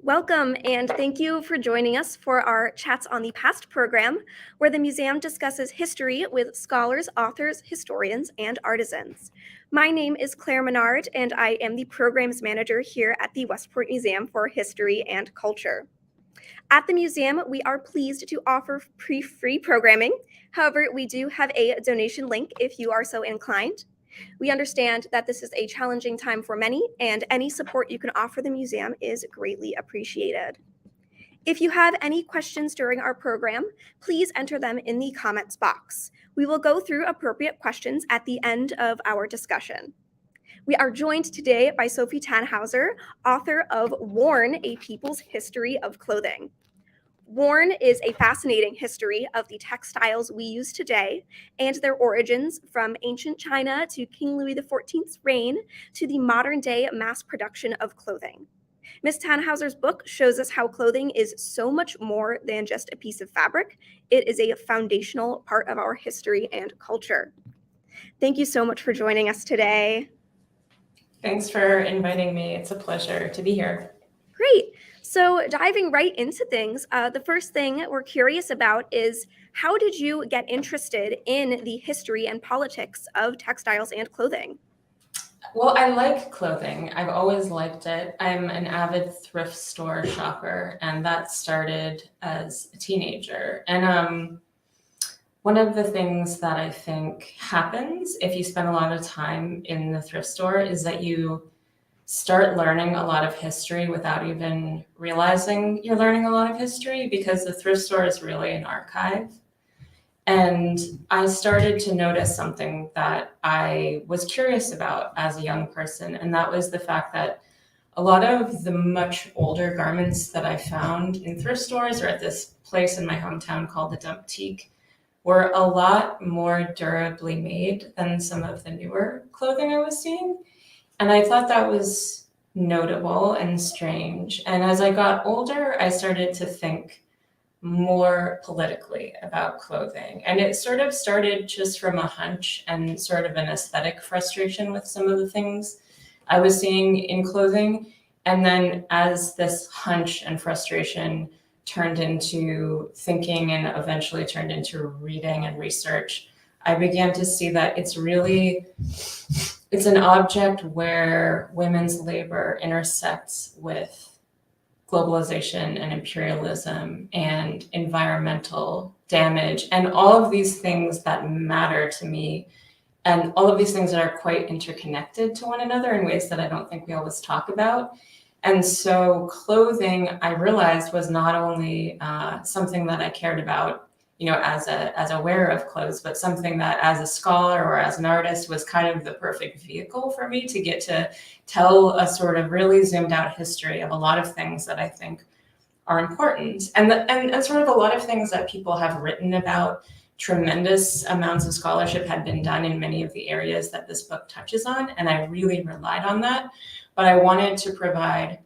Welcome, and thank you for joining us for our Chats on the Past program, where the museum discusses history with scholars, authors, historians, and artisans. My name is Claire Menard, and I am the programs manager here at the Westport Museum for History and Culture. At the museum, we are pleased to offer free programming. However, we do have a donation link if you are so inclined. We understand that this is a challenging time for many, and any support you can offer the museum is greatly appreciated. If you have any questions during our program, please enter them in the comments box. We will go through appropriate questions at the end of our discussion. We are joined today by Sofi Thanhauser, author of Worn, A People's History of Clothing. Worn is a fascinating history of the textiles we use today and their origins from ancient China to King Louis XIV's reign to the modern day mass production of clothing. Ms. Tannhauser's book shows us how clothing is so much more than just a piece of fabric. It is a foundational part of our history and culture. Thank you so much for joining us today. Thanks for inviting me. It's a pleasure to be here. Great. So diving right into things, the first thing we're curious about is how did you get interested in the history and politics of textiles and clothing? Well, I like clothing. I've always liked it. I'm an avid thrift store shopper, and that started as a teenager. And one of the things that I think happens if you spend a lot of time in the thrift store is that you start learning a lot of history without even realizing you're learning a lot of history, because the thrift store is really an archive. And I started to notice something that I was curious about as a young person, and that was the fact that a lot of the much older garments that I found in thrift stores or at this place in my hometown called the Dumptique were a lot more durably made than some of the newer clothing I was seeing. And I thought that was notable and strange. And as I got older, I started to think more politically about clothing. And it sort of started just from a hunch and sort of an aesthetic frustration with some of the things I was seeing in clothing. And then as this hunch and frustration turned into thinking and eventually turned into reading and research, I began to see that it's an object where women's labor intersects with globalization and imperialism and environmental damage and all of these things that matter to me, and all of these things that are quite interconnected to one another in ways that I don't think we always talk about. And so clothing, I realized, was not only something that I cared about, as a wearer of clothes, but something that as a scholar or as an artist was kind of the perfect vehicle for me to get to tell a sort of really zoomed out history of a lot of things that I think are important, and sort of a lot of things that people have written about. Tremendous amounts of scholarship had been done in many of the areas that this book touches on, and I really relied on that. But I wanted to provide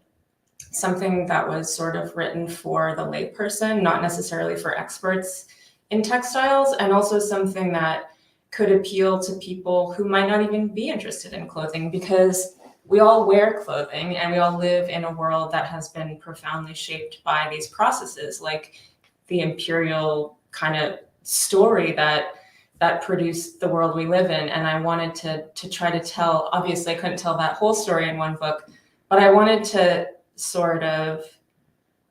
something that was sort of written for the layperson, not necessarily for experts in textiles, and also something that could appeal to people who might not even be interested in clothing, because we all wear clothing and we all live in a world that has been profoundly shaped by these processes, like the imperial kind of story that produced the world we live in. And I wanted to try to tell, obviously I couldn't tell that whole story in one book, but I wanted to sort of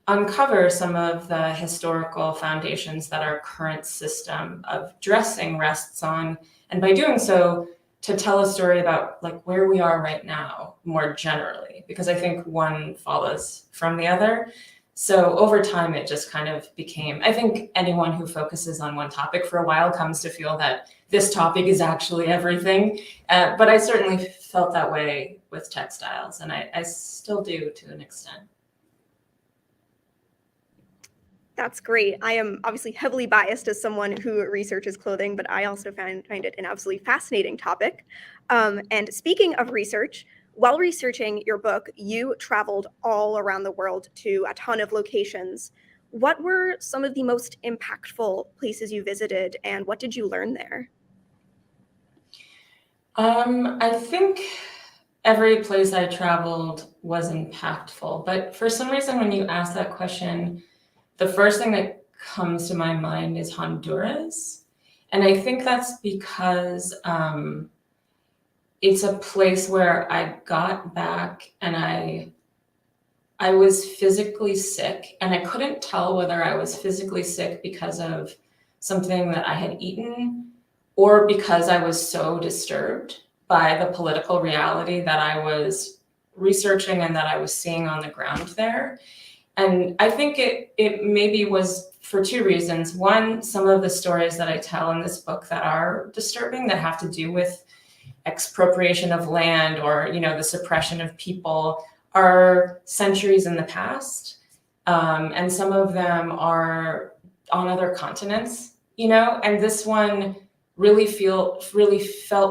uncover some of the historical foundations that our current system of dressing rests on. And by doing so, to tell a story about like where we are right now more generally, because I think one follows from the other. So over time, it just kind of became, I think anyone who focuses on one topic for a while comes to feel that this topic is actually everything. But I certainly felt that way with textiles, and I still do to an extent. That's great. I am obviously heavily biased as someone who researches clothing, but I also find it an absolutely fascinating topic. And speaking of research, while researching your book, you traveled all around the world to a ton of locations. What were some of the most impactful places you visited, and what did you learn there? I think every place I traveled was impactful. But for some reason, when you ask that question, the first thing that comes to my mind is Honduras. And I think that's because it's a place where I got back and I was physically sick, and I couldn't tell whether I was physically sick because of something that I had eaten or because I was so disturbed by the political reality that I was researching and that I was seeing on the ground there. And I think it maybe was for two reasons. One, some of the stories that I tell in this book that are disturbing, that have to do with expropriation of land or, the suppression of people, are centuries in the past. And some of them are on other continents, and this one really felt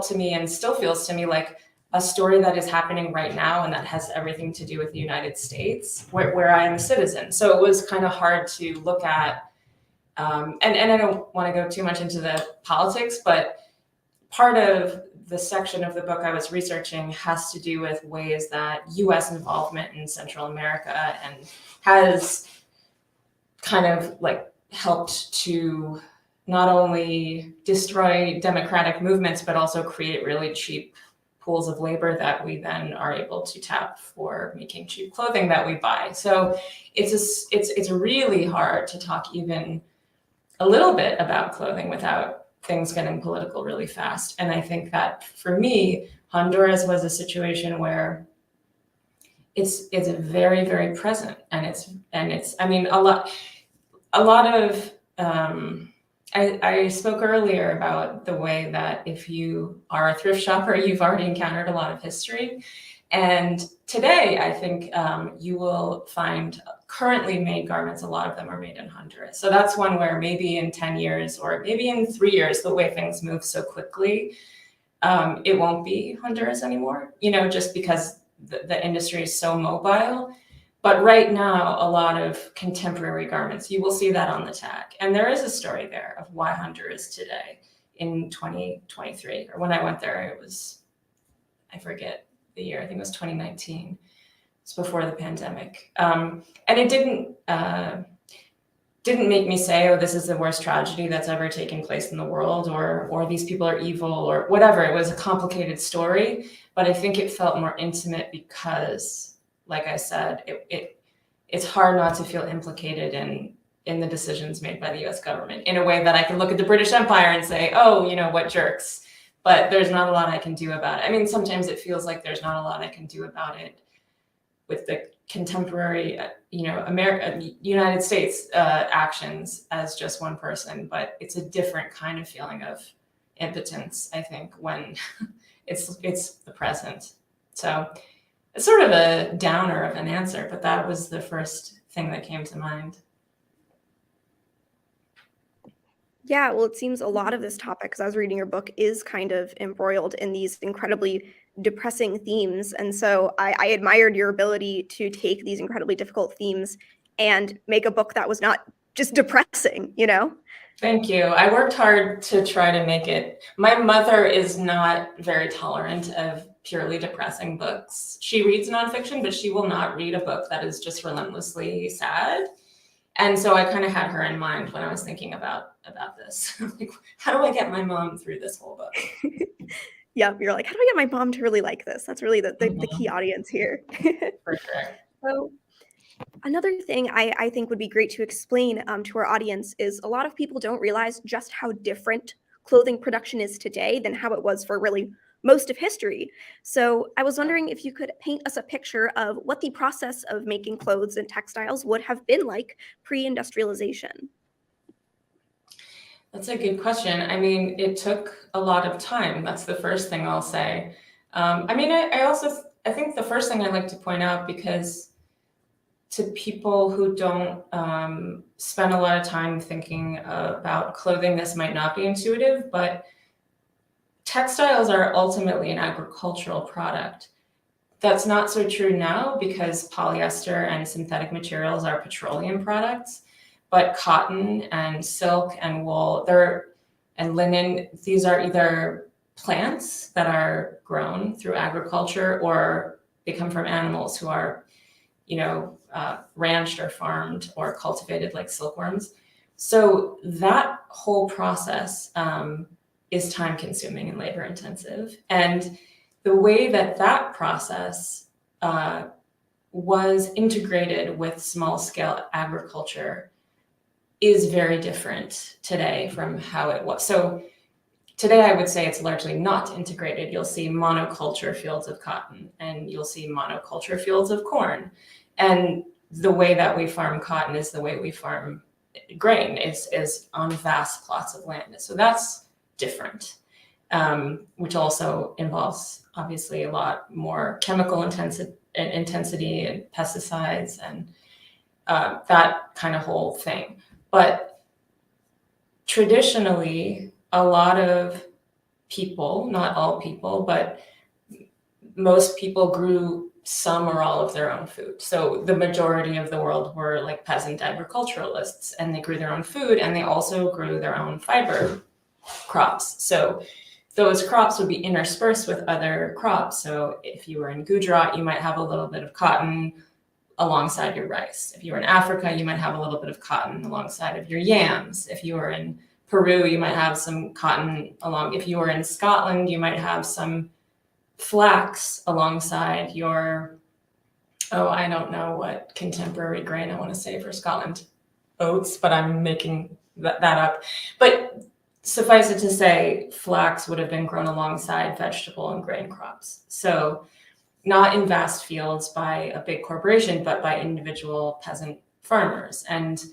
to me and still feels to me like a story that is happening right now and that has everything to do with the United States, where I am a citizen. So it was kind of hard to look at. And I don't want to go too much into the politics, but part of the section of the book I was researching has to do with ways that US involvement in Central America and has kind of like helped to not only destroy democratic movements, but also create really cheap pools of labor that we then are able to tap for making cheap clothing that we buy. So it's really hard to talk even a little bit about clothing without things getting political really fast. And I think that for me, Honduras was a situation where it's very, very present, and it's I mean a lot of I spoke earlier about the way that if you are a thrift shopper, you've already encountered a lot of history. And today, I think you will find currently made garments, a lot of them are made in Honduras. So that's one where maybe in 10 years or maybe in 3 years, the way things move so quickly, it won't be Honduras anymore, just because the industry is so mobile. But right now, a lot of contemporary garments, you will see that on the tag. And there is a story there of why Honduras today in 2023, or when I went there, it was, I forget the year, I think it was 2019. It's before the pandemic. And it didn't make me say, oh, this is the worst tragedy that's ever taken place in the world, or these people are evil, or whatever. It was a complicated story, but I think it felt more intimate because, like I said, it's hard not to feel implicated in the decisions made by the US government in a way that I can look at the British Empire and say, oh, what jerks. But there's not a lot I can do about it. I mean, sometimes it feels like there's not a lot I can do about it with the contemporary, United States actions as just one person. But it's a different kind of feeling of impotence, I think, when it's the present. So it's sort of a downer of an answer, but that was the first thing that came to mind. Yeah, well, it seems a lot of this topic, as I was reading your book, is kind of embroiled in these incredibly depressing themes. And so I admired your ability to take these incredibly difficult themes and make a book that was not just depressing, Thank you. I worked hard to try to make it. My mother is not very tolerant of purely depressing books. She reads nonfiction, but she will not read a book that is just relentlessly sad. And so I kind of had her in mind when I was thinking about this. Like, how do I get my mom through this whole book? Yeah, you're like, how do I get my mom to really like this? That's really the key audience here. For sure. So another thing I think would be great to explain to our audience is a lot of people don't realize just how different clothing production is today than how it was for really most of history. So I was wondering if you could paint us a picture of what the process of making clothes and textiles would have been like pre-industrialization. That's a good question. I mean, it took a lot of time. That's the first thing I'll say. I think the first thing I'd like to point out, because to people who don't spend a lot of time thinking about clothing, this might not be intuitive, but textiles are ultimately an agricultural product. That's not so true now because polyester and synthetic materials are petroleum products, but cotton and silk and wool, and linen, these are either plants that are grown through agriculture, or they come from animals who are, ranched or farmed or cultivated, like silkworms. So that whole process is time consuming and labor intensive. And the way that process was integrated with small scale agriculture is very different today from how it was. So today, I would say it's largely not integrated. You'll see monoculture fields of cotton, and you'll see monoculture fields of corn. And the way that we farm cotton is the way we farm grain, is on vast plots of land. So that's different, which also involves obviously a lot more chemical intensity and pesticides and that kind of whole thing. But traditionally, a lot of people, not all people, but most people grew some or all of their own food. So the majority of the world were like peasant agriculturalists, and they grew their own food, and they also grew their own fiber crops. So those crops would be interspersed with other crops. So if you were in Gujarat, you might have a little bit of cotton alongside your rice. If you were in Africa, you might have a little bit of cotton alongside of your yams. If you were in Peru, you might have some cotton along. If you were in Scotland, you might have some flax alongside your, I don't know what contemporary grain I want to say for Scotland, oats, but I'm making that up. But suffice it to say, flax would have been grown alongside vegetable and grain crops. So not in vast fields by a big corporation, but by individual peasant farmers. And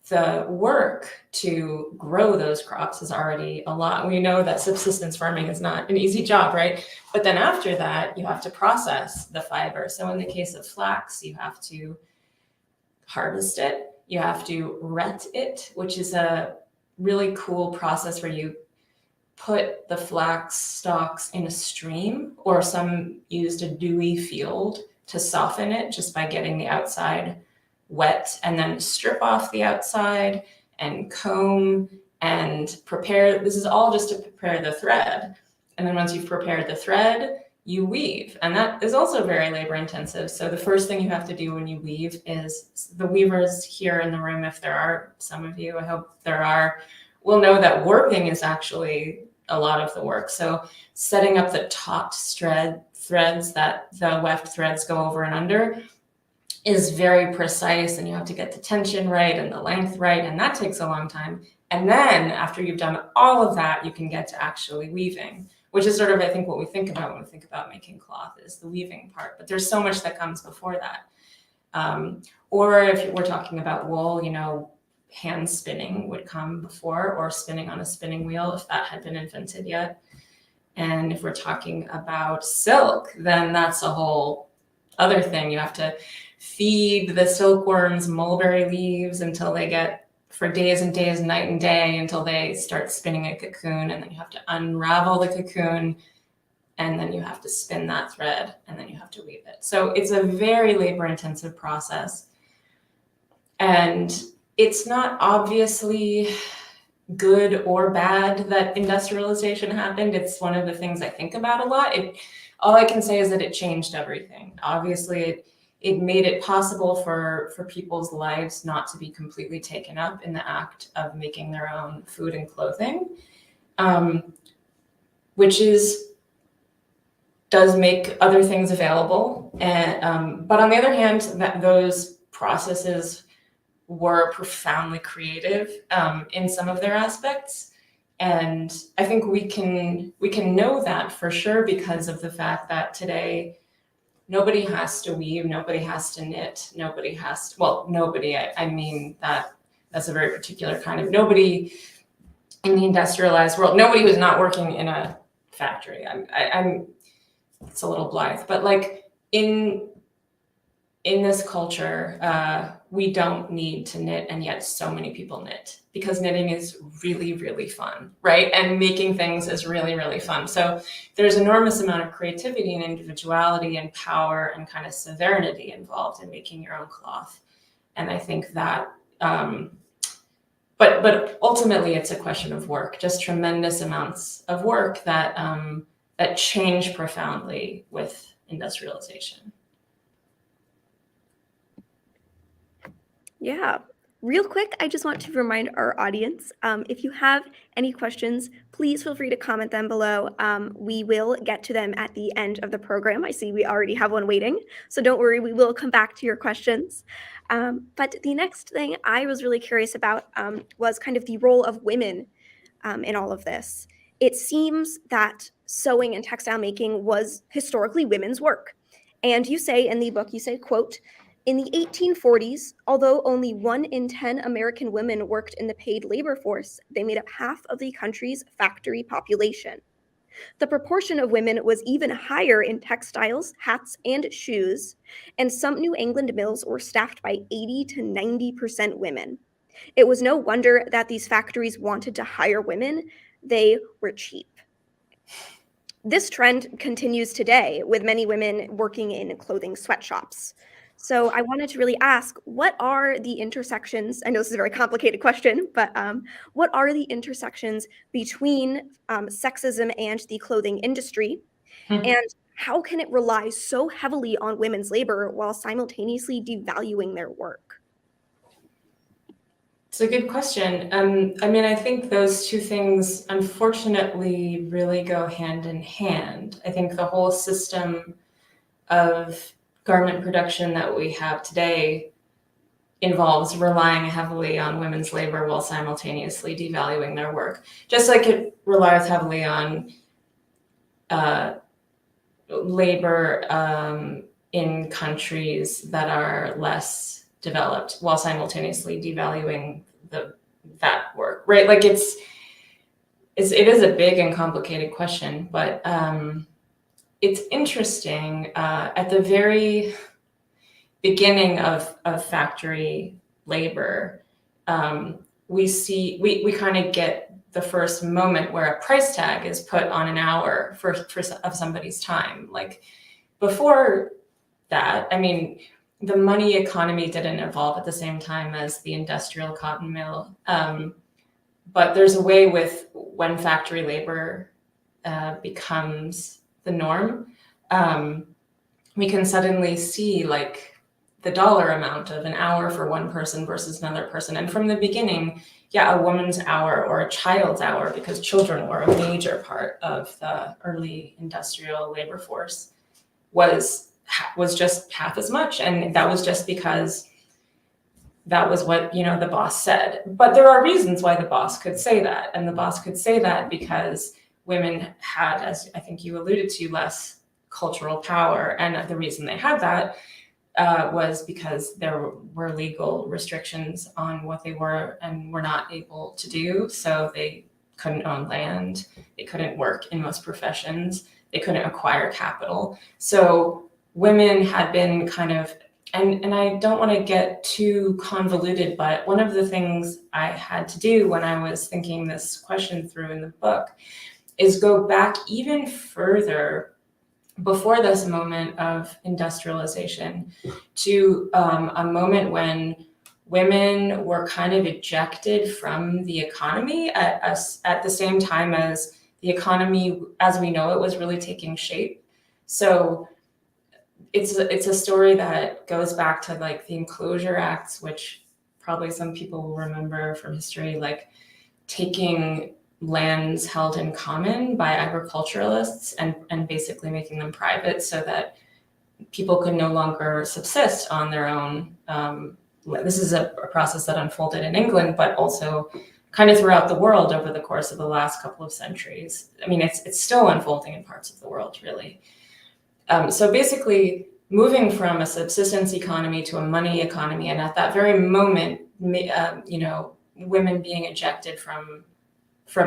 the work to grow those crops is already a lot. We know that subsistence farming is not an easy job, right? But then after that, you have to process the fiber. So in the case of flax, you have to harvest it, you have to ret it, which is a really cool process where you put the flax stalks in a stream, or some used a dewy field to soften it just by getting the outside wet, and then strip off the outside and comb and prepare. This is all just to prepare the thread. And then once you've prepared the thread, you weave. And that is also very labor intensive. So the first thing you have to do when you weave is, the weavers here in the room, if there are some of you, I hope there are, will know that warping is actually a lot of the work. So setting up the taut threads that the weft threads go over and under is very precise, and you have to get the tension right and the length right, and that takes a long time. And then after you've done all of that, you can get to actually weaving, which is sort of, I think, what we think about when we think about making cloth, is the weaving part. But there's so much that comes before that. Or if we're talking about wool, hand spinning would come before, or spinning on a spinning wheel, if that had been invented yet. And if we're talking about silk, then that's a whole other thing. You have to feed the silkworms mulberry leaves until they get, for days and days, night and day, until they start spinning a cocoon. And then you have to unravel the cocoon, and then you have to spin that thread, and then you have to weave it. So it's a very labor intensive process. And it's not obviously good or bad that industrialization happened. It's one of the things I think about a lot. All I can say is that it changed everything. Obviously, it made it possible for people's lives not to be completely taken up in the act of making their own food and clothing, which does make other things available. And but on the other hand, those processes were profoundly creative in some of their aspects. And I think we can know that for sure because of the fact that today nobody has to weave, nobody has to knit, nobody, I mean that's a very particular kind of nobody in the industrialized world. Nobody was not working in a factory. I'm it's a little blithe, but like in this culture, we don't need to knit, and yet so many people knit because knitting is really, really fun, right? And making things is really, really fun. So there's enormous amount of creativity and individuality and power and kind of sovereignty involved in making your own cloth. And I think that, but but ultimately it's a question of work, just tremendous amounts of work that that change profoundly with industrialization. Yeah. Real quick, I just want to remind our audience, if you have any questions, please feel free to comment them below. We will get to them at the end of the program. I see we already have one waiting, so don't worry, we will come back to your questions. But the next thing I was really curious about was kind of the role of women in all of this. It seems that sewing and textile making was historically women's work. And you say in the book, you say, quote, in the 1840s, although only 1 in 10 American women worked in the paid labor force, they made up half of the country's factory population. The proportion of women was even higher in textiles, hats, and shoes, and some New England mills were staffed by 80 to 90% women. It was no wonder that these factories wanted to hire women. They were cheap. This trend continues today with many women working in clothing sweatshops. So I wanted to really ask, what are the intersections? I know this is a very complicated question, but what are the intersections between sexism and the clothing industry? And how can it rely so heavily on women's labor while simultaneously devaluing their work? It's a good question. I mean, I think those two things, unfortunately, really go hand in hand. I think the whole system of garment production that we have today involves relying heavily on women's labor while simultaneously devaluing their work, just like it relies heavily on labor in countries that are less developed while simultaneously devaluing that work, right? Like it is a big and complicated question, but it's interesting. At the very beginning of factory labor, we kind of get the first moment where a price tag is put on an hour of somebody's time. Like before that, I mean, the money economy didn't evolve at the same time as the industrial cotton mill. But there's a way with when factory labor becomes the norm, we can suddenly see like the dollar amount of an hour for one person versus another person. And from the beginning, yeah, a woman's hour or a child's hour, because children were a major part of the early industrial labor force, was just half as much. And that was just because that was what, the boss said. But there are reasons why the boss could say that. And the boss could say that because women had, as I think you alluded to, less cultural power. And the reason they had that was because there were legal restrictions on what they were and were not able to do. So they couldn't own land, they couldn't work in most professions, they couldn't acquire capital. So women had been kind of, and I don't want to get too convoluted, but one of the things I had to do when I was thinking this question through in the book is go back even further before this moment of industrialization to a moment when women were kind of ejected from the economy at the same time as the economy as we know it was really taking shape. So it's a story that goes back to like the Enclosure Acts, which probably some people will remember from history, like taking lands held in common by agriculturalists and basically making them private so that people could no longer subsist on their own. This is a process that unfolded in England, but also kind of throughout the world over the course of the last couple of centuries. I mean, it's still unfolding in parts of the world, really. So basically, moving from a subsistence economy to a money economy, and at that very moment, women being ejected from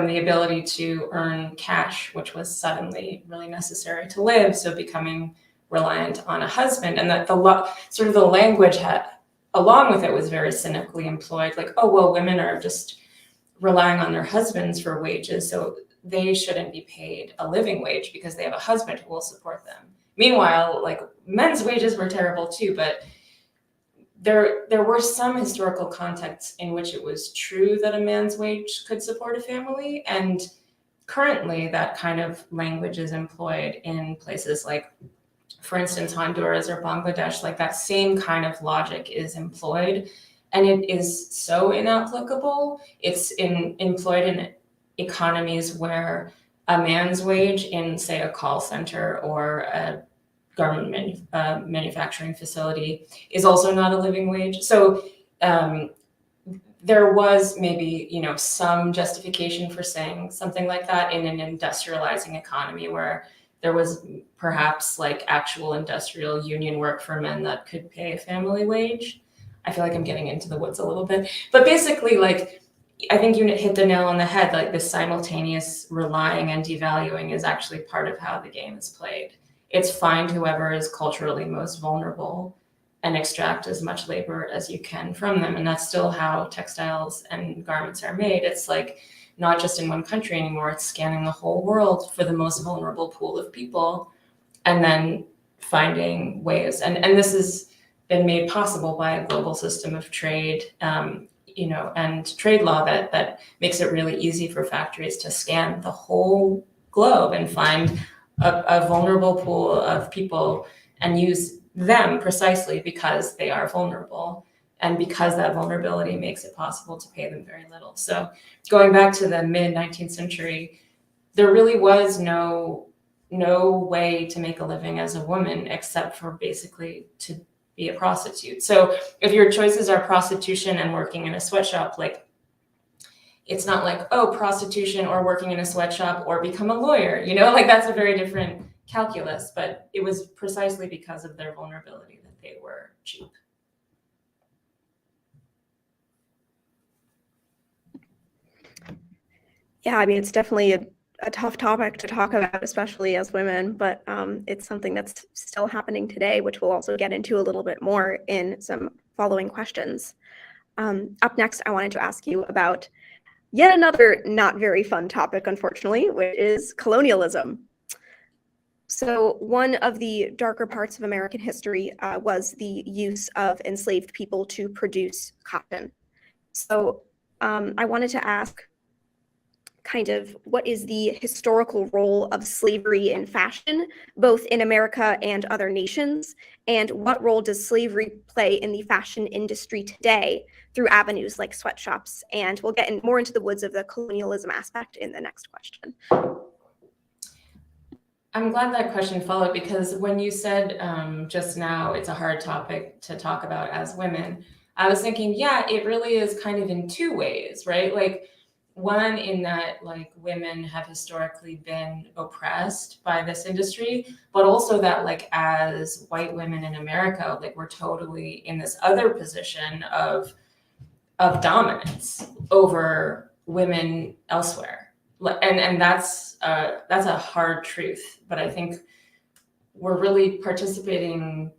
the ability to earn cash, which was suddenly really necessary to live, so becoming reliant on a husband, and that the language along with it was very cynically employed, like, oh well, women are just relying on their husbands for wages, so they shouldn't be paid a living wage because they have a husband who will support them. Meanwhile, like men's wages were terrible too, but there were some historical contexts in which it was true that a man's wage could support a family, and currently that kind of language is employed in places like, for instance, Honduras or Bangladesh. Like, that same kind of logic is employed, and it is so inapplicable. It's employed in economies where a man's wage in, say, a call center or a garment manufacturing facility is also not a living wage. So there was maybe, some justification for saying something like that in an industrializing economy where there was perhaps like actual industrial union work for men that could pay a family wage. I feel like I'm getting into the woods a little bit, but basically, like, I think you hit the nail on the head. Like, this simultaneous relying and devaluing is actually part of how the game is played. It's find whoever is culturally most vulnerable and extract as much labor as you can from them. And that's still how textiles and garments are made. It's like not just in one country anymore, it's scanning the whole world for the most vulnerable pool of people and then finding ways. And this has been made possible by a global system of trade, and trade law that makes it really easy for factories to scan the whole globe and find a vulnerable pool of people and use them precisely because they are vulnerable, and because that vulnerability makes it possible to pay them very little. So going back to the mid-19th century, there really was no way to make a living as a woman except for basically to be a prostitute. So if your choices are prostitution and working in a sweatshop, like, it's not like, oh, prostitution or working in a sweatshop or become a lawyer, like, that's a very different calculus, but it was precisely because of their vulnerability that they were cheap. Yeah, I mean, it's definitely a tough topic to talk about, especially as women, but it's something that's still happening today, which we'll also get into a little bit more in some following questions. Up next, I wanted to ask you about yet another not very fun topic, unfortunately, which is colonialism. So one of the darker parts of American history was the use of enslaved people to produce cotton. So I wanted to ask, kind of, what is the historical role of slavery in fashion, both in America and other nations? And what role does slavery play in the fashion industry today through avenues like sweatshops? And we'll get more into the woods of the colonialism aspect in the next question. I'm glad that question followed, because when you said just now it's a hard topic to talk about as women, I was thinking, yeah, it really is kind of in two ways, right? Like, one, in that, like, women have historically been oppressed by this industry, but also that, like, as white women in America, like, we're totally in this other position of dominance over women elsewhere. And that's a hard truth, but I think we're really participating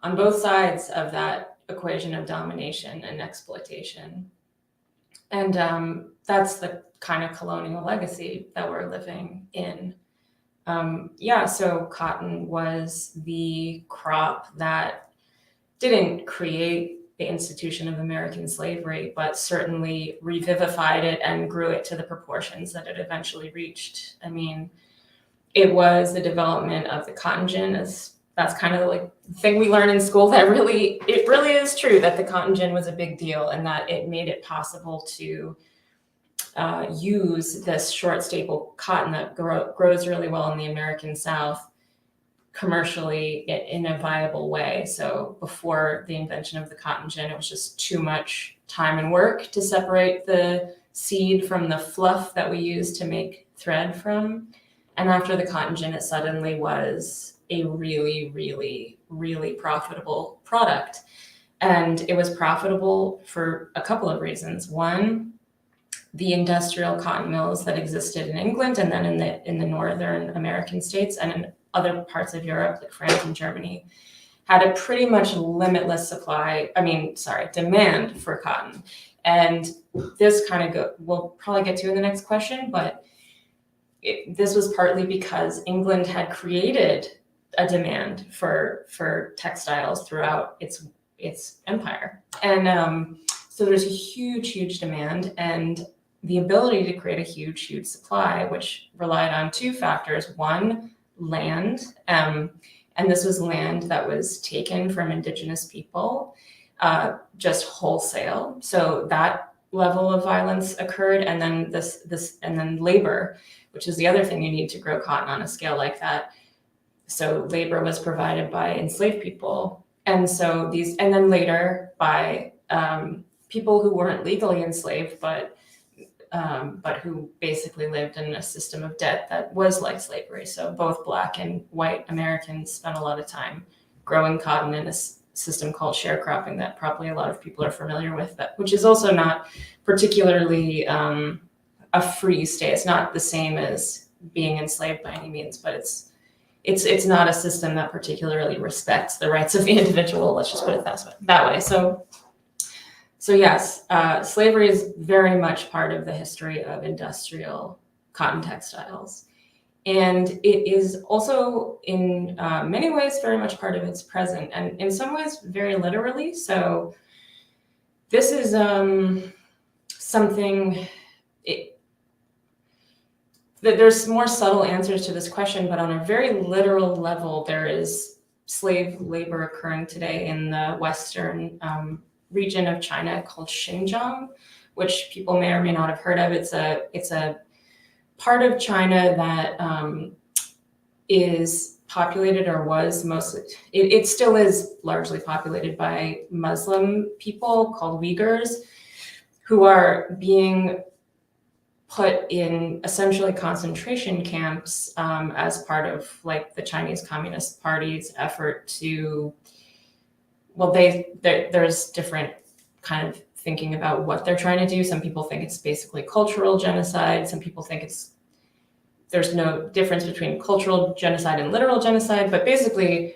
on both sides of that equation of domination and exploitation. And that's the kind of colonial legacy that we're living in. So cotton was the crop that didn't create the institution of American slavery, but certainly revivified it and grew it to the proportions that it eventually reached. I mean, it was the development of the cotton gin. That's kind of like the thing we learn in school, that it really is true that the cotton gin was a big deal, and that it made it possible to use this short staple cotton that grows really well in the American South commercially in a viable way. So before the invention of the cotton gin, it was just too much time and work to separate the seed from the fluff that we use to make thread from. And after the cotton gin, it suddenly was a really, really, really profitable product. And it was profitable for a couple of reasons. One, the industrial cotton mills that existed in England and then in the northern American states and in other parts of Europe, like France and Germany, had a pretty much limitless demand for cotton. And this kind of we'll probably get to in the next question, but this was partly because England had created a demand for textiles throughout its its empire. And so there's a huge demand, and the ability to create a huge supply, which relied on two factors. One, land, and this was land that was taken from indigenous people, just wholesale. So that level of violence occurred, and then and then labor, which is the other thing you need to grow cotton on a scale like that. So labor was provided by enslaved people, and then later by people who weren't legally enslaved, but who basically lived in a system of debt that was like slavery. So both Black and white Americans spent a lot of time growing cotton in a system called sharecropping that probably a lot of people are familiar with, which is also not particularly a free state. It's not the same as being enslaved by any means, but it's not a system that particularly respects the rights of the individual. Let's just put it that way. So yes, slavery is very much part of the history of industrial cotton textiles. And it is also in many ways very much part of its present, and in some ways very literally. So this is something, there's more subtle answers to this question, but on a very literal level, there is slave labor occurring today in the western region of China called Xinjiang, which people may or may not have heard of. It's a part of China that is populated, or was mostly, it still is largely populated by Muslim people called Uyghurs, who are being put in essentially concentration camps as part of like the Chinese Communist Party's effort to, well, there's different kind of thinking about what they're trying to do. Some people think it's basically cultural genocide. Some people think there's no difference between cultural genocide and literal genocide. But basically,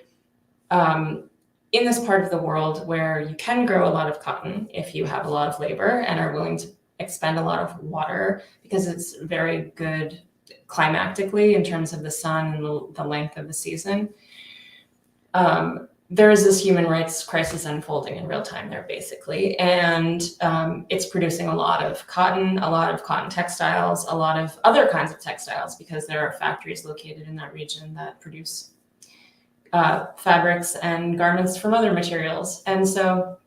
in this part of the world where you can grow a lot of cotton if you have a lot of labor and are willing to expend a lot of water, because it's very good climactically in terms of the sun and the length of the season, there is this human rights crisis unfolding in real time there, basically. And it's producing a lot of cotton textiles, a lot of other kinds of textiles, because there are factories located in that region that produce fabrics and garments from other materials. And so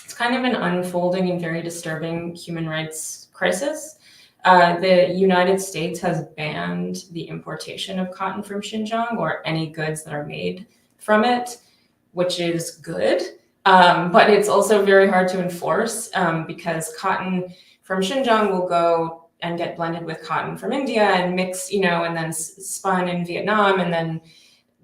it's kind of an unfolding and very disturbing human rights crisis. The United States has banned the importation of cotton from Xinjiang, or any goods that are made from it, which is good, but it's also very hard to enforce because cotton from Xinjiang will go and get blended with cotton from India and mix, and then spun in Vietnam, and then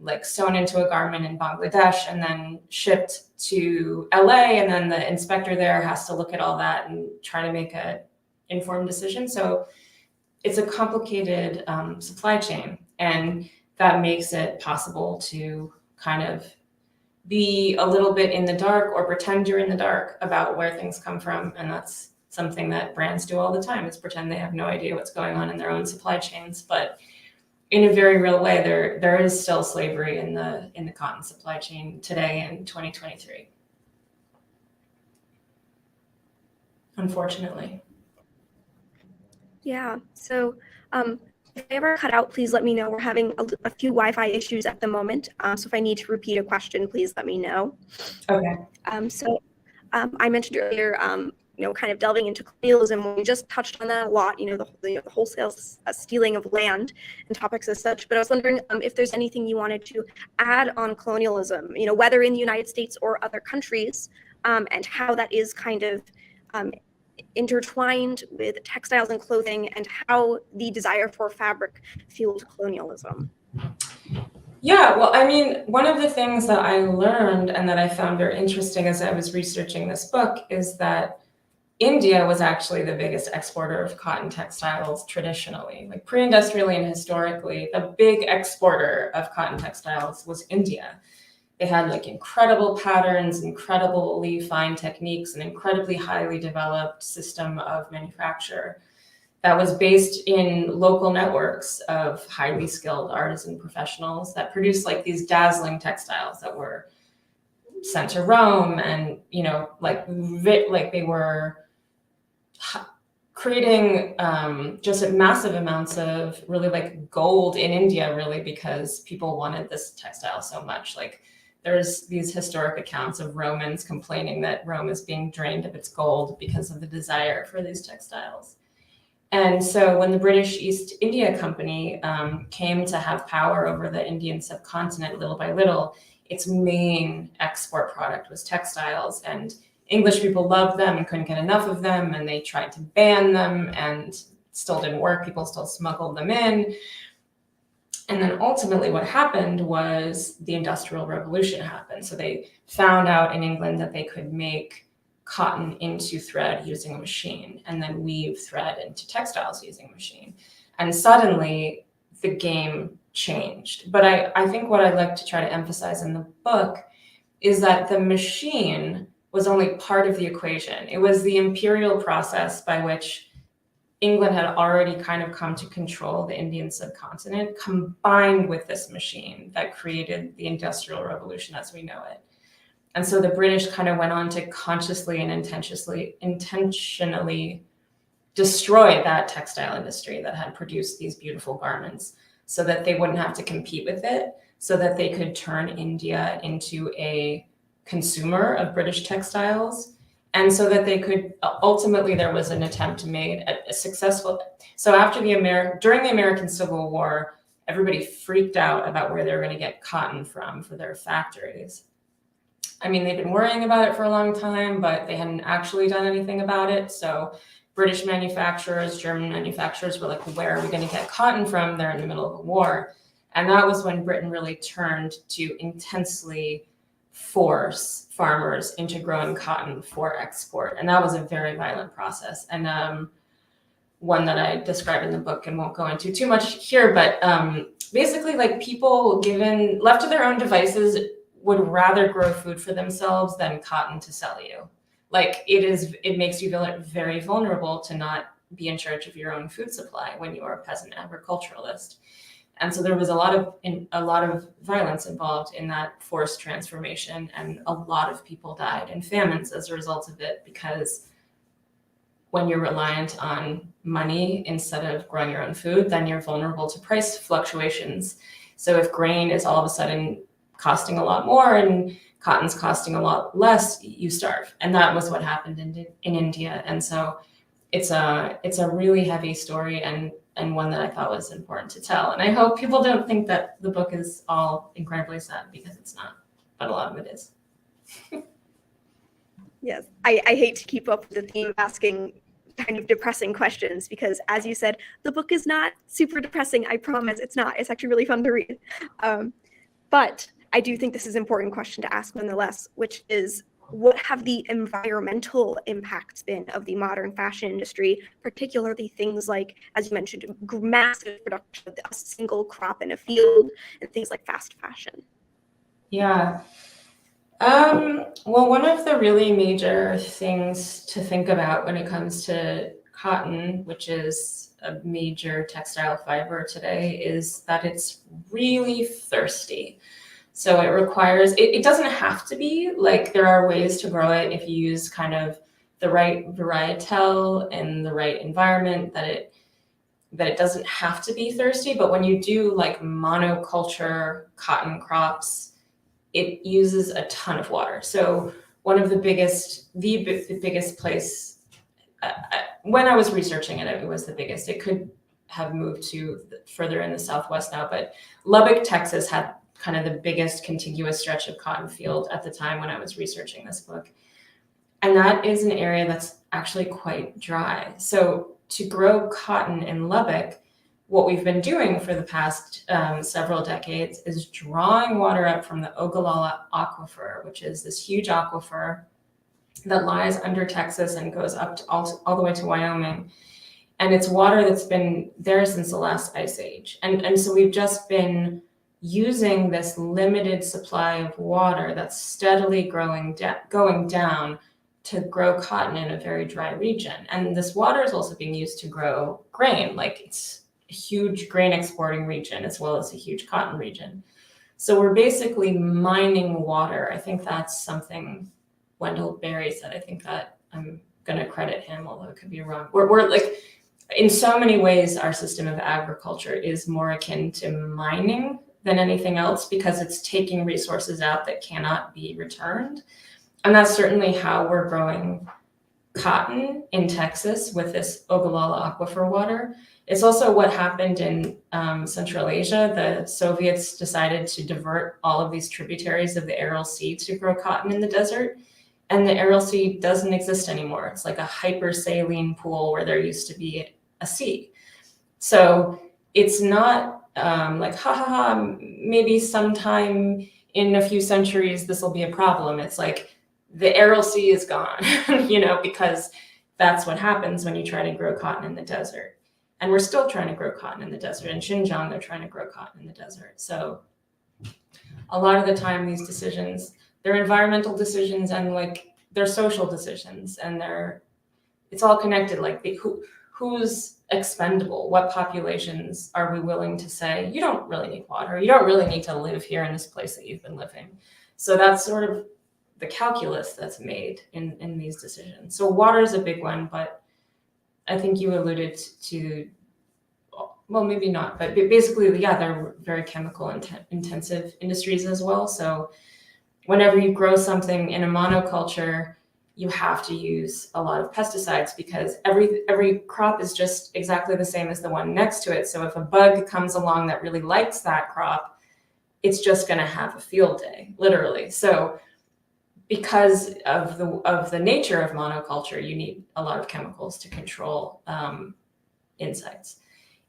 like sewn into a garment in Bangladesh, and then shipped to LA, and then the inspector there has to look at all that and try to make an informed decision. So it's a complicated supply chain, and that makes it possible to kind of be a little bit in the dark, or pretend you're in the dark about where things come from. And that's something that brands do all the time, is pretend they have no idea what's going on in their own supply chains. But in a very real way, there is still slavery in the cotton supply chain today in 2023. Unfortunately. Yeah. So if I ever cut out, please let me know. We're having a few Wi-Fi issues at the moment. So if I need to repeat a question, please let me know. Okay. I mentioned earlier, kind of delving into colonialism. We just touched on that a lot, the wholesale stealing of land and topics as such. But I was wondering if there's anything you wanted to add on colonialism, whether in the United States or other countries, and how that is kind of intertwined with textiles and clothing, and how the desire for fabric fueled colonialism. Yeah, well, I mean, one of the things that I learned and that I found very interesting as I was researching this book is that India was actually the biggest exporter of cotton textiles traditionally. Like pre-industrially and historically, the big exporter of cotton textiles was India. They had like incredible patterns, incredibly fine techniques, an incredibly highly developed system of manufacture that was based in local networks of highly skilled artisan professionals that produced like these dazzling textiles that were sent to Rome, and like they were creating just massive amounts of really like gold in India, really, because people wanted this textile so much. Like there's these historic accounts of Romans complaining that Rome is being drained of its gold because of the desire for these textiles. And so when the British East India Company came to have power over the Indian subcontinent little by little, its main export product was textiles. And English people loved them and couldn't get enough of them. And they tried to ban them and still didn't work. People still smuggled them in. And then ultimately what happened was the Industrial Revolution happened. So they found out in England that they could make cotton into thread using a machine, and then weave thread into textiles using a machine. And suddenly the game changed. But I think what I'd like to try to emphasize in the book is that the machine was only part of the equation. It was the imperial process by which England had already kind of come to control the Indian subcontinent, combined with this machine that created the Industrial Revolution as we know it. And so the British kind of went on to consciously and intentionally destroy that textile industry that had produced these beautiful garments so that they wouldn't have to compete with it, so that they could turn India into a consumer of British textiles, and so that they could ultimately, there was an attempt made at a successful. So after during the American Civil War, everybody freaked out about where they were going to get cotton from for their factories. I mean, they've been worrying about it for a long time, but they hadn't actually done anything about it. So British manufacturers, German manufacturers were like, where are we going to get cotton from? They're in the middle of a war. And that was when Britain really turned to intensely force farmers into growing cotton for export. And that was a very violent process. And one that I describe in the book and won't go into too much here, but basically like people left to their own devices would rather grow food for themselves than cotton to sell you. Like it makes you feel very vulnerable to not be in charge of your own food supply when you are a peasant agriculturalist. And so there was a lot of violence involved in that forced transformation, and a lot of people died in famines as a result of it, because when you're reliant on money instead of growing your own food, then you're vulnerable to price fluctuations. So if grain is all of a sudden costing a lot more and cotton's costing a lot less, you starve. And that was what happened in India. And so it's a really heavy story, and one that I thought was important to tell. And I hope people don't think that the book is all incredibly sad, because it's not, but a lot of it is. Yes, I hate to keep up with the theme of asking kind of depressing questions, because as you said, the book is not super depressing. I promise it's not. It's actually really fun to read. But I do think this is an important question to ask nonetheless, which is, what have the environmental impacts been of the modern fashion industry, particularly things like, as you mentioned, massive production of a single crop in a field and things like fast fashion? Yeah. Well, one of the really major things to think about when it comes to cotton, which is a major textile fiber today, is that it's really thirsty. So it requires, it doesn't have to be, like there are ways to grow it if you use kind of the right varietal and the right environment, that it doesn't have to be thirsty. But when you do like monoculture cotton crops, it uses a ton of water. So one of the biggest place, when I was researching it, it was the biggest. It could have moved to further in the Southwest now, but Lubbock, Texas had kind of the biggest contiguous stretch of cotton field at the time when I was researching this book. And that is an area that's actually quite dry. So to grow cotton in Lubbock, what we've been doing for the past several decades is drawing water up from the Ogallala Aquifer, which is this huge aquifer that lies under Texas and goes up to all the way to Wyoming. And it's water that's been there since the last ice age. And so we've just been using this limited supply of water that's steadily going down to grow cotton in a very dry region. And this water is also being used to grow grain. Like it's a huge grain exporting region as well as a huge cotton region. So we're basically mining water. I think that's something Wendell Berry said. I think that I'm going to credit him, although it could be wrong. We're like, in so many ways, our system of agriculture is more akin to mining than anything else because it's taking resources out that cannot be returned. And that's certainly how we're growing cotton in Texas with this Ogallala aquifer water. It's also what happened in Central Asia. The Soviets decided to divert all of these tributaries of the Aral Sea to grow cotton in the desert. And the Aral Sea doesn't exist anymore. It's like a hypersaline pool where there used to be a sea. So it's not like, ha ha ha, maybe sometime in a few centuries this will be a problem. It's like the Aral Sea is gone, because that's what happens when you try to grow cotton in the desert. And we're still trying to grow cotton in the desert. In Xinjiang, they're trying to grow cotton in the desert. So a lot of the time, these decisions, they're environmental decisions and like they're social decisions, and it's all connected. Like who's expendable? What populations are we willing to say, you don't really need water. You don't really need to live here in this place that you've been living. So that's sort of the calculus that's made in these decisions. So water is a big one, but I think you alluded to, well, maybe not, but basically, yeah, they're very chemical intensive industries as well. So whenever you grow something in a monoculture, you have to use a lot of pesticides because every crop is just exactly the same as the one next to it. So if a bug comes along that really likes that crop, it's just going to have a field day, literally. So because of the nature of monoculture, you need a lot of chemicals to control insects.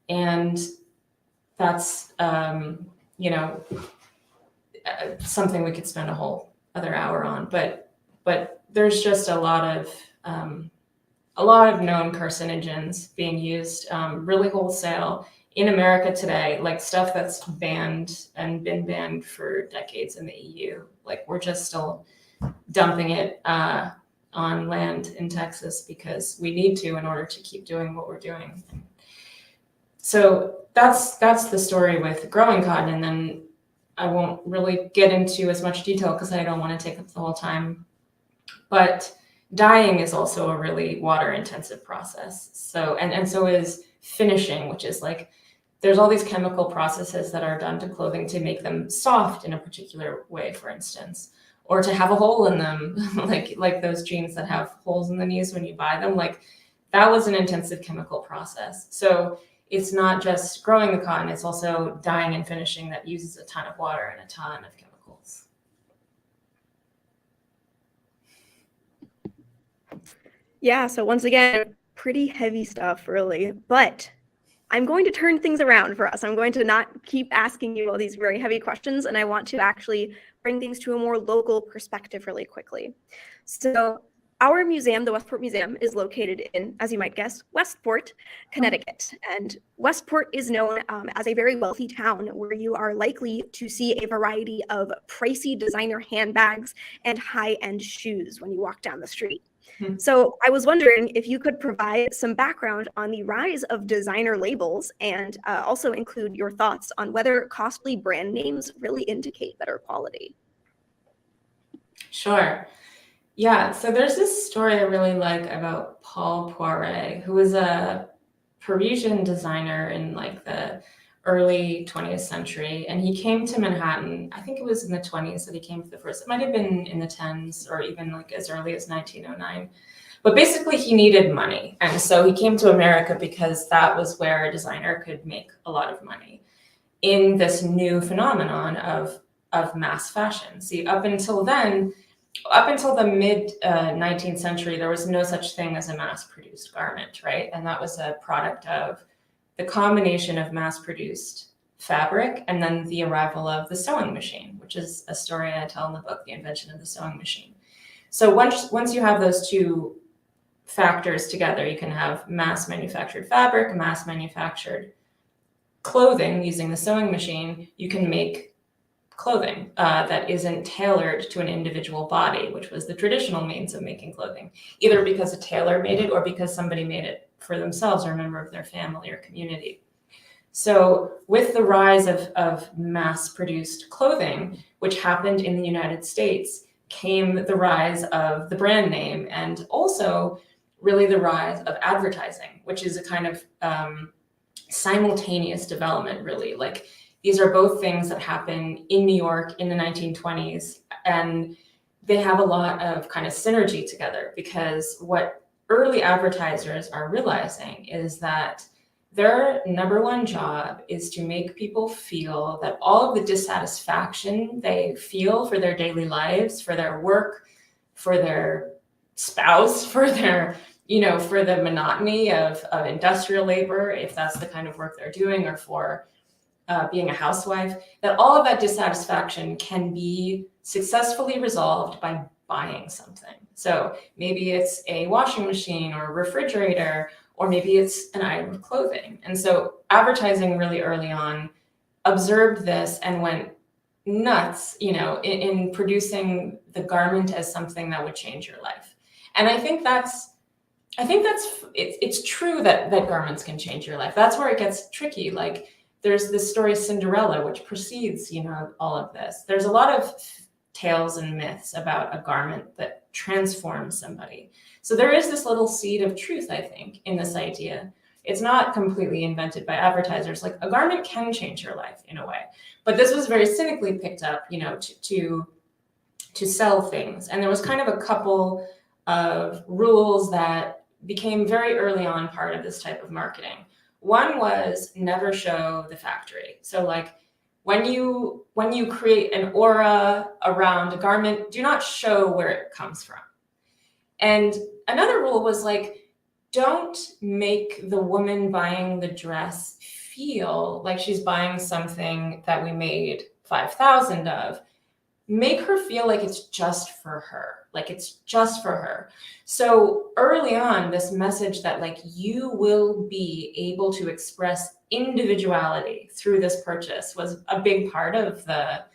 And that's, something we could spend a whole other hour on, but there's just a lot of known carcinogens being used really wholesale in America today, like stuff that's banned and been banned for decades in the EU. Like we're just still dumping it on land in Texas because we need to in order to keep doing what we're doing. So that's the story with growing cotton, and then I won't really get into as much detail because I don't want to take up the whole time. But dyeing is also a really water intensive process. So and so is finishing, which is like there's all these chemical processes that are done to clothing to make them soft in a particular way, for instance, or to have a hole in them, like those jeans that have holes in the knees when you buy them. Like that was an intensive chemical process. So it's not just growing the cotton, it's also dyeing and finishing that uses a ton of water and a ton of chemicals. Yeah, so once again, pretty heavy stuff, really. But I'm going to turn things around for us. I'm going to not keep asking you all these very heavy questions, and I want to actually bring things to a more local perspective really quickly. So our museum, the Westport Museum, is located in, as you might guess, Westport, Connecticut. And Westport is known as a very wealthy town where you are likely to see a variety of pricey designer handbags and high-end shoes when you walk down the street. So I was wondering if you could provide some background on the rise of designer labels and also include your thoughts on whether costly brand names really indicate better quality. Sure. Yeah, so there's this story I really like about Paul Poiret, who was a Parisian designer in like the early 20th century, and he came to Manhattan. I think it was in the 20s that he came for the first. It might have been in the 10s or even like as early as 1909. But basically he needed money, and so he came to America because that was where a designer could make a lot of money in this new phenomenon of mass fashion. See, up until the mid 19th century, there was no such thing as a mass-produced garment, right? And that was a product of the combination of mass-produced fabric and then the arrival of the sewing machine, which is a story I tell in the book, The Invention of the Sewing Machine. So once you have those two factors together, you can have mass-manufactured fabric, mass-manufactured clothing using the sewing machine. You can make clothing that isn't tailored to an individual body, which was the traditional means of making clothing, either because a tailor made it or because somebody made it for themselves or a member of their family or community. So with the rise of mass-produced clothing, which happened in the United States, came the rise of the brand name, and also really the rise of advertising, which is a kind of simultaneous development, really. Like, these are both things that happen in New York in the 1920s, and they have a lot of kind of synergy together, because what early advertisers are realizing is that their number one job is to make people feel that all of the dissatisfaction they feel for their daily lives, for their work, for their spouse, for their, for the monotony of industrial labor, if that's the kind of work they're doing, or for being a housewife, that all of that dissatisfaction can be successfully resolved by buying something. So maybe it's a washing machine or a refrigerator, or maybe it's an item of clothing. And so advertising really early on observed this and went nuts, in producing the garment as something that would change your life. And I think it's true that garments can change your life. That's where it gets tricky. Like, there's this story Cinderella, which precedes, all of this. There's a lot of tales and myths about a garment that transforms somebody. So there is this little seed of truth, I think, in this idea. It's not completely invented by advertisers. Like, a garment can change your life in a way, but this was very cynically picked up, to sell things. And there was kind of a couple of rules that became very early on part of this type of marketing. One was never show the factory. So like, when you create an aura around a garment, do not show where it comes from. And another rule was like, don't make the woman buying the dress feel like she's buying something that we made 5,000 of. Make her feel like it's just for her, like it's just for her. So early on, this message that like, you will be able to express individuality through this purchase was a big part of the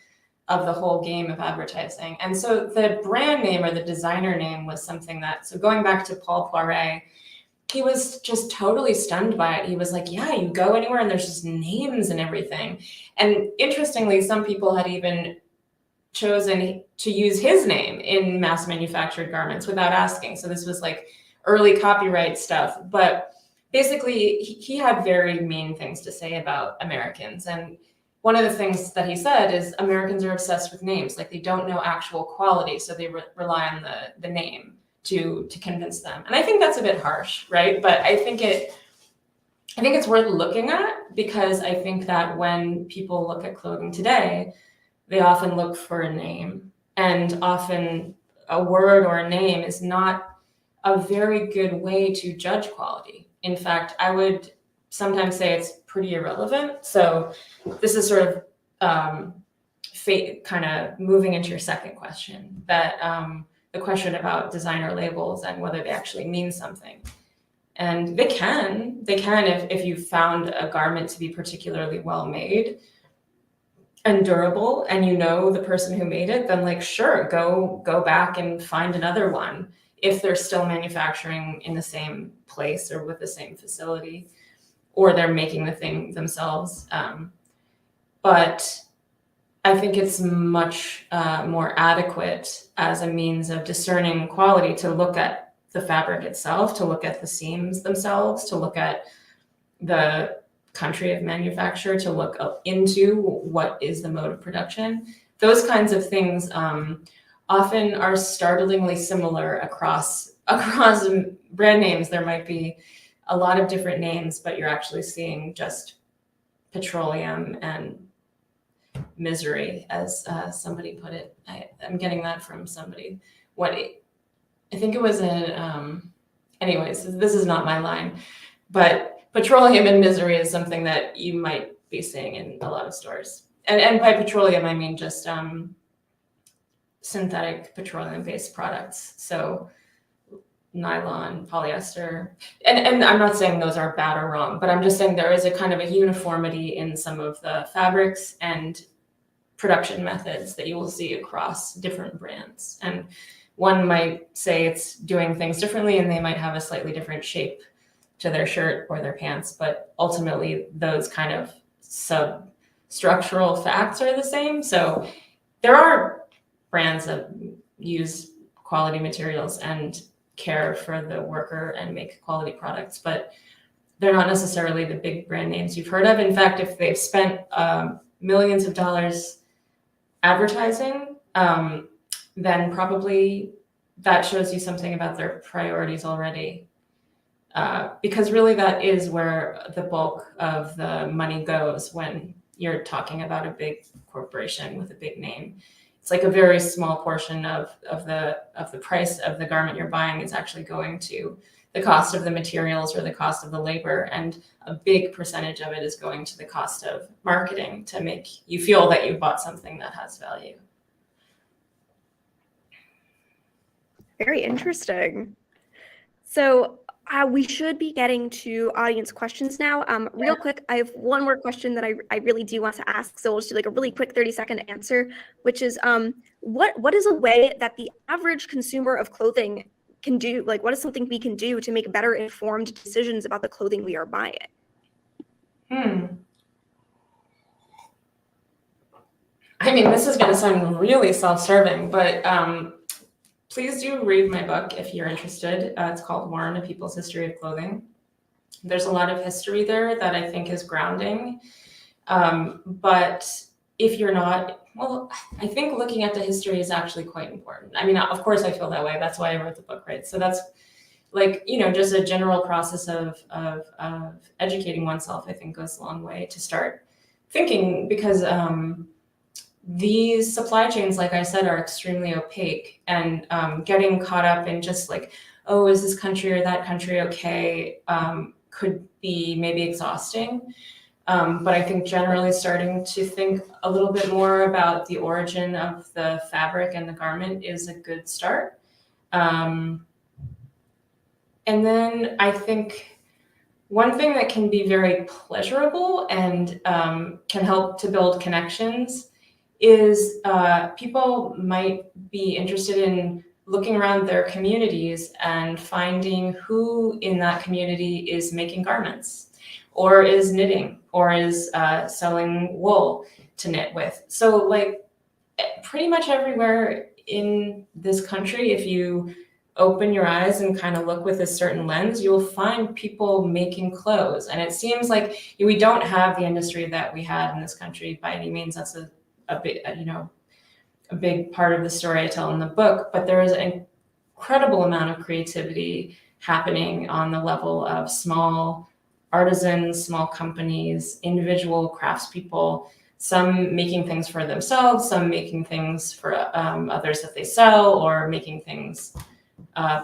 whole game of advertising. And so the brand name, or the designer name, was something that, so going back to Paul Poiret, he was just totally stunned by it. He was like, yeah, you go anywhere and there's just names and everything. And interestingly, some people had even chosen to use his name in mass manufactured garments without asking. So this was like early copyright stuff. But basically, he had very mean things to say about Americans. And one of the things that he said is Americans are obsessed with names. Like, they don't know actual quality, so they rely on the name to convince them. And I think that's a bit harsh, right? But I think it's worth looking at, because I think that when people look at clothing today, they often look for a name, and often a word or a name is not a very good way to judge quality. In fact, I would sometimes say it's pretty irrelevant. So this is sort of kind of moving into your second question, that the question about designer labels and whether they actually mean something. And they can if you found a garment to be particularly well made and durable, and the person who made it, then like, sure, go back and find another one if they're still manufacturing in the same place or with the same facility, or they're making the thing themselves. But I think it's much more adequate as a means of discerning quality to look at the fabric itself, to look at the seams themselves, to look at the country of manufacture, to look into what is the mode of production. Those kinds of things often are startlingly similar across brand names. There might be a lot of different names, but you're actually seeing just petroleum and misery, as somebody put it. I'm getting that from somebody. I think it was anyways, this is not my line, but petroleum and misery is something that you might be seeing in a lot of stores. And by petroleum, I mean just synthetic petroleum-based products. So nylon, polyester. And I'm not saying those are bad or wrong, but I'm just saying there is a kind of a uniformity in some of the fabrics and production methods that you will see across different brands. And one might say it's doing things differently, and they might have a slightly different shape to their shirt or their pants, but ultimately those kind of substructural facts are the same. So there are brands that use quality materials and care for the worker and make quality products, but they're not necessarily the big brand names you've heard of. In fact, if they've spent millions of dollars advertising, then probably that shows you something about their priorities already. Because really that is where the bulk of the money goes when you're talking about a big corporation with a big name. It's like a very small portion of the price of the garment you're buying is actually going to the cost of the materials or the cost of the labor, and a big percentage of it is going to the cost of marketing to make you feel that you bought something that has value. Very interesting. So we should be getting to audience questions now. Real quick, I have one more question that I really do want to ask. So we'll just do like a really quick 30-second answer, which is what is a way that the average consumer of clothing can do? Like, what is something we can do to make better informed decisions about the clothing we are buying? I mean, this is going to sound really self-serving, but please do read my book if you're interested. It's called Worn: A People's History of Clothing. There's a lot of history there that I think is grounding. But if you're not, well, I think looking at the history is actually quite important. I mean, of course I feel that way. That's why I wrote the book, right? So that's like, just a general process of educating oneself, I think goes a long way to start thinking, because these supply chains, like I said, are extremely opaque, and getting caught up in just like, oh, is this country or that country okay, could be maybe exhausting. But I think generally starting to think a little bit more about the origin of the fabric and the garment is a good start. And then I think one thing that can be very pleasurable and can help to build connections is people might be interested in looking around their communities and finding who in that community is making garments, or is knitting, or is selling wool to knit with. So like pretty much everywhere in this country, if you open your eyes and kind of look with a certain lens, you'll find people making clothes. And it seems like we don't have the industry that we had in this country by any means. That's a big part of the story I tell in the book, but there is an incredible amount of creativity happening on the level of small artisans, small companies, individual craftspeople, some making things for themselves, some making things for others that they sell, or making things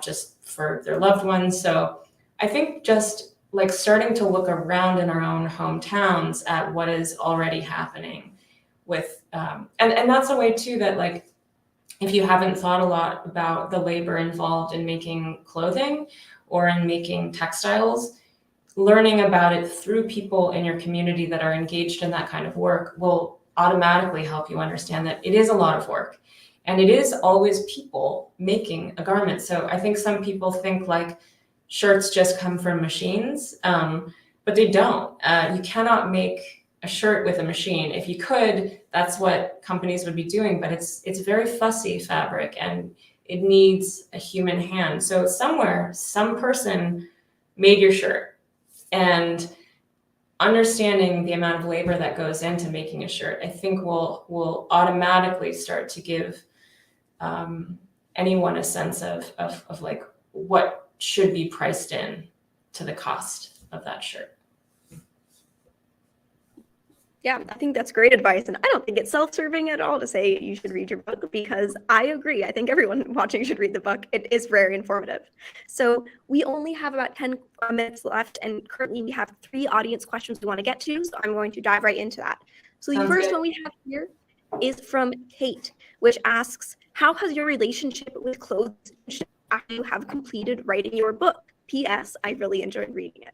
just for their loved ones. So I think just like starting to look around in our own hometowns at what is already happening with, and that's a way too that, like, if you haven't thought a lot about the labor involved in making clothing or in making textiles, learning about it through people in your community that are engaged in that kind of work will automatically help you understand that it is a lot of work, and it is always people making a garment. So I think some people think like shirts just come from machines, but they don't. You cannot make a shirt with a machine. If you could, that's what companies would be doing, but it's very fussy fabric and it needs a human hand. So somewhere, some person made your shirt, and understanding the amount of labor that goes into making a shirt, I think will automatically start to give anyone a sense of like what should be priced in to the cost of that shirt. Yeah, I think that's great advice. And I don't think it's self-serving at all to say you should read your book, because I agree. I think everyone watching should read the book. It is very informative. So we only have about 10 minutes left, and currently we have 3 audience questions we want to get to. So I'm going to dive right into that. So the first one we have here is from Kate, which asks, how has your relationship with clothes changed after you have completed writing your book? P.S. I really enjoyed reading it.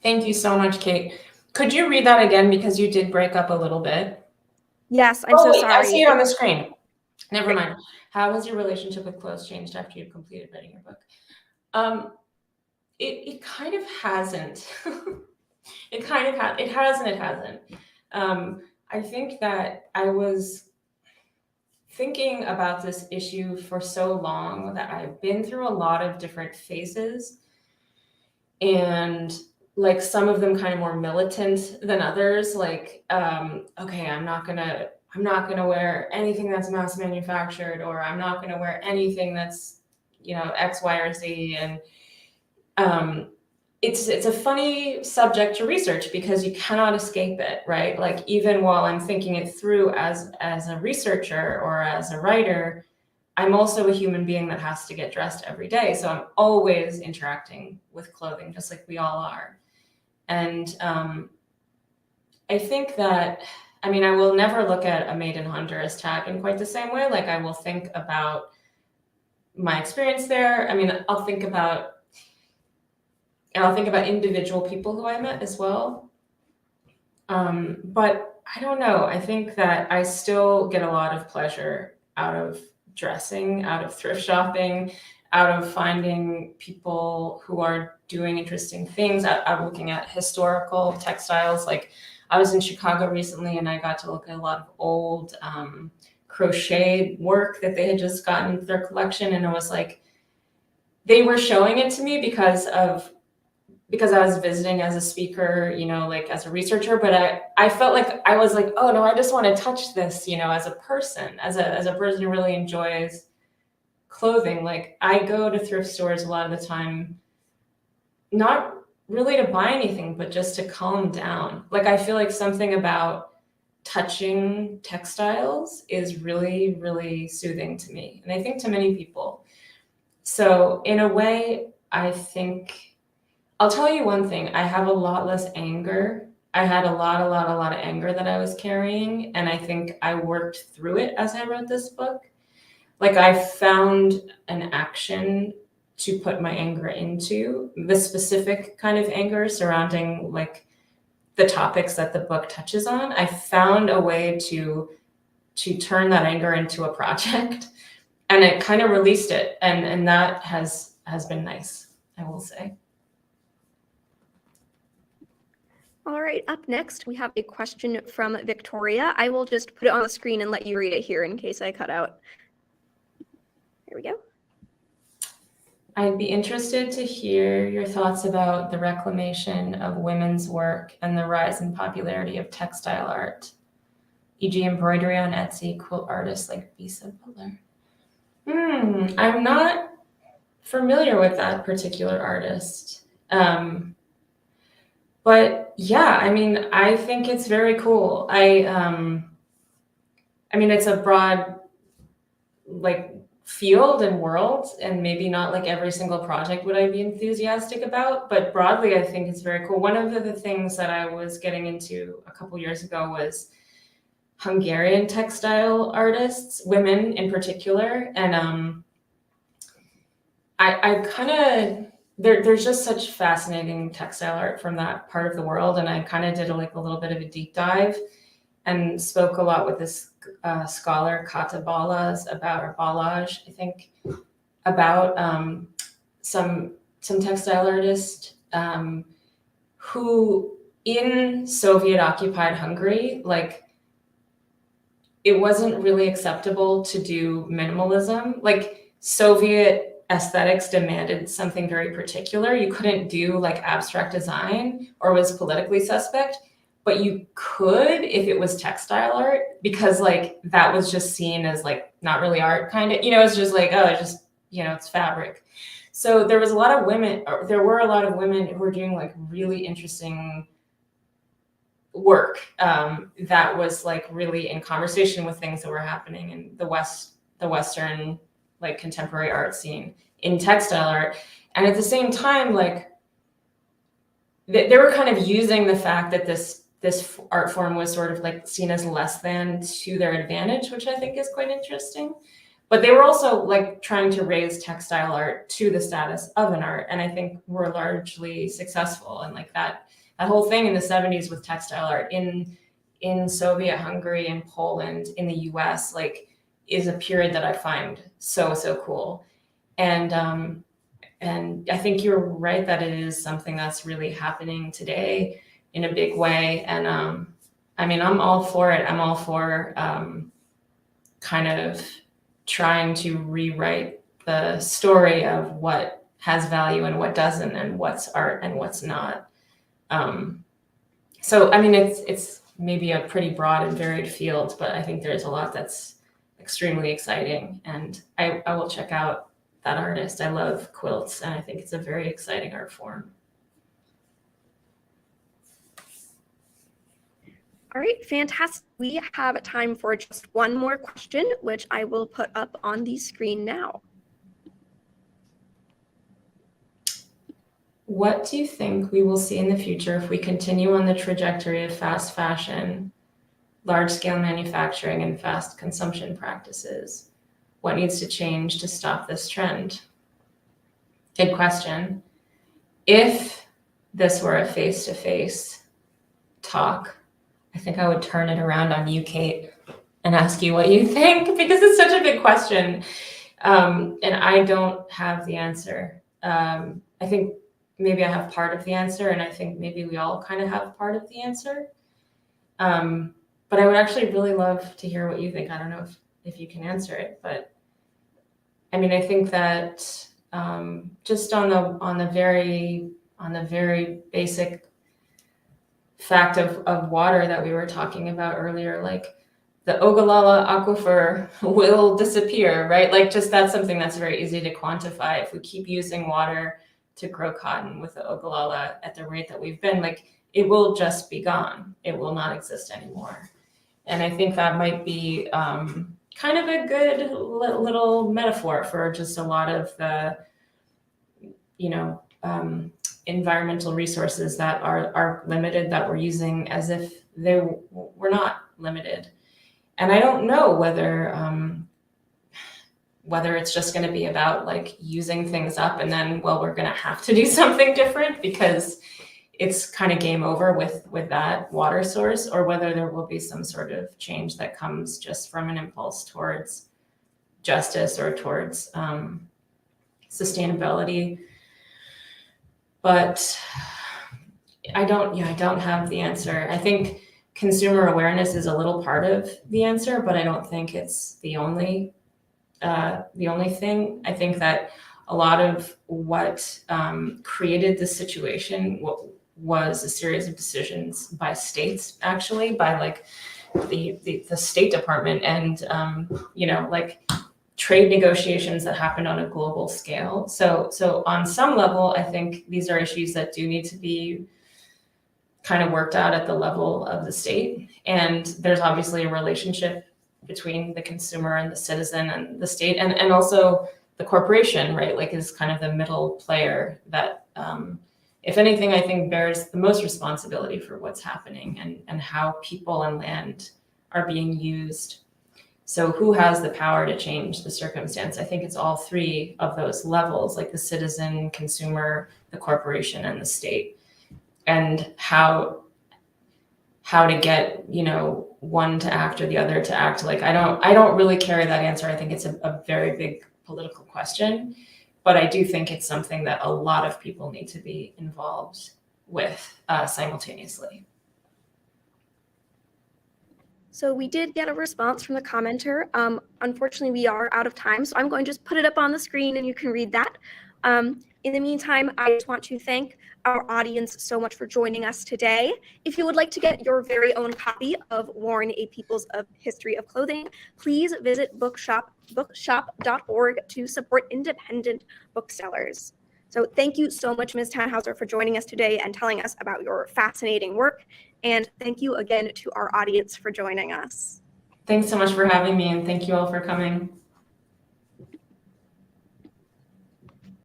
Thank you so much, Kate. Could you read that again, because you did break up a little bit? Yes, I'm so sorry. I see it on the screen. Never mind. How has your relationship with clothes changed after you've completed writing your book? it kind of hasn't. It kind of it has and it hasn't. I think that I was thinking about this issue for so long that I've been through a lot of different phases, and like some of them kind of more militant than others. Like, okay, I'm not gonna wear anything that's mass manufactured, or I'm not gonna wear anything that's, X, Y, or Z. And um, it's a funny subject to research because you cannot escape it, right? Like, even while I'm thinking it through as a researcher or as a writer, I'm also a human being that has to get dressed every day. So I'm always interacting with clothing, just like we all are. And I think that, I mean, I will never look at a Made in Honduras tag in quite the same way. Like, I will think about my experience there. I mean, I'll think about individual people who I met as well. But I don't know. I think that I still get a lot of pleasure out of dressing, out of thrift shopping, out of finding people who are doing interesting things, out of looking at historical textiles. Like, I was in Chicago recently and I got to look at a lot of old crochet work that they had just gotten into their collection. And it was like, they were showing it to me because I was visiting as a speaker, like as a researcher, but I felt like I was like, oh no, I just want to touch this, as a person, as a person who really enjoys clothing. Like, I go to thrift stores a lot of the time, not really to buy anything, but just to calm down. Like, I feel like something about touching textiles is really, really soothing to me. And I think to many people. So in a way, I think I'll tell you one thing. I have a lot less anger. I had a lot of anger that I was carrying. And I think I worked through it as I wrote this book. Like, I found an action to put my anger into, the specific kind of anger surrounding like the topics that the book touches on. I found a way to turn that anger into a project, and it kind of released it. And that has been nice, I will say. All right, up next, we have a question from Victoria. I will just put it on the screen and let you read it here in case I cut out. Here we go. I'd be interested to hear your thoughts about the reclamation of women's work and the rise in popularity of textile art, e.g. embroidery on Etsy, quilt artists like Bisa Butler. I'm not familiar with that particular artist. But yeah, I mean, I think it's very cool. I mean, it's a broad like field and world, and maybe not like every single project would I be enthusiastic about, but broadly, I think it's very cool. One of the things that I was getting into a couple years ago was Hungarian textile artists, women in particular, and I kind of there's just such fascinating textile art from that part of the world, and I kind of did a little bit of a deep dive and spoke a lot with this scholar Kata Balazs or Balazs, I think, about some textile artist who in Soviet occupied Hungary, like, it wasn't really acceptable to do minimalism. Like, Soviet aesthetics demanded something very particular. You couldn't do like abstract design or was politically suspect, but you could if it was textile art, because like that was just seen as like not really art, kind of, it's just like, oh, it's just, it's fabric. So there were a lot of women who were doing like really interesting work that was like really in conversation with things that were happening in the Western like contemporary art scene in textile art. And at the same time, like they were kind of using the fact that this art form was sort of like seen as less than to their advantage, which I think is quite interesting. But they were also like trying to raise textile art to the status of an art. And I think we're largely successful. And like that whole thing in the 70s with textile art in Soviet Hungary and Poland, in the US, like, is a period that I find so cool. And And I think you're right that it is something that's really happening today in a big way. And I mean, I'm all for it. I'm all for kind of trying to rewrite the story of what has value and what doesn't, and what's art and what's not. So, I mean, it's maybe a pretty broad and varied field, but I think there's a lot that's extremely exciting. And I will check out that artist. I love quilts, and I think it's a very exciting art form. All right, fantastic. We have time for just one more question, which I will put up on the screen now. What do you think we will see in the future if we continue on the trajectory of fast fashion, large-scale manufacturing, and fast consumption practices? What needs to change to stop this trend? Good question. If this were a face-to-face talk, I think I would turn it around on you, Kate, and ask you what you think, because it's such a big question. And I don't have the answer. I think maybe I have part of the answer, and I think maybe we all kind of have part of the answer. But I would actually really love to hear what you think. I don't know if you can answer it, but I mean, I think that just on the very basic fact of water that we were talking about earlier, like the Ogallala aquifer will disappear, right? Like, just that's something that's very easy to quantify. If we keep using water to grow cotton with the Ogallala at the rate that we've been, like, it will just be gone. It will not exist anymore. And I think that might be kind of a good little metaphor for just a lot of the, environmental resources that are limited, that we're using as if they were not limited. And I don't know whether it's just going to be about like using things up and then, well, we're going to have to do something different because it's kind of game over with that water source, or whether there will be some sort of change that comes just from an impulse towards justice or towards sustainability. But I don't have the answer. I think consumer awareness is a little part of the answer, but I don't think it's the only thing. I think that a lot of what created the situation was a series of decisions by states, actually, by like the State Department, and like trade negotiations that happened on a global scale. So on some level, I think these are issues that do need to be kind of worked out at the level of the state. And there's obviously a relationship between the consumer and the citizen and the state, and also the corporation, right? Like, is kind of the middle player that, if anything, I think bears the most responsibility for what's happening and how people and land are being used. So who has the power to change the circumstance? I think it's all three of those levels, like the citizen, consumer, the corporation, and the state. And how to get, one to act or the other to act. Like, I don't really carry that answer. I think it's a very big political question, but I do think it's something that a lot of people need to be involved with simultaneously. So we did get a response from the commenter. Unfortunately, we are out of time, so I'm going to just put it up on the screen and you can read that. In the meantime, I just want to thank our audience so much for joining us today. If you would like to get your very own copy of Warren A. Peoples' History of Clothing, please visit bookshop.org to support independent booksellers. So thank you so much, Ms. Thanhauser, for joining us today and telling us about your fascinating work. And thank you again to our audience for joining us. Thanks so much for having me, and thank you all for coming.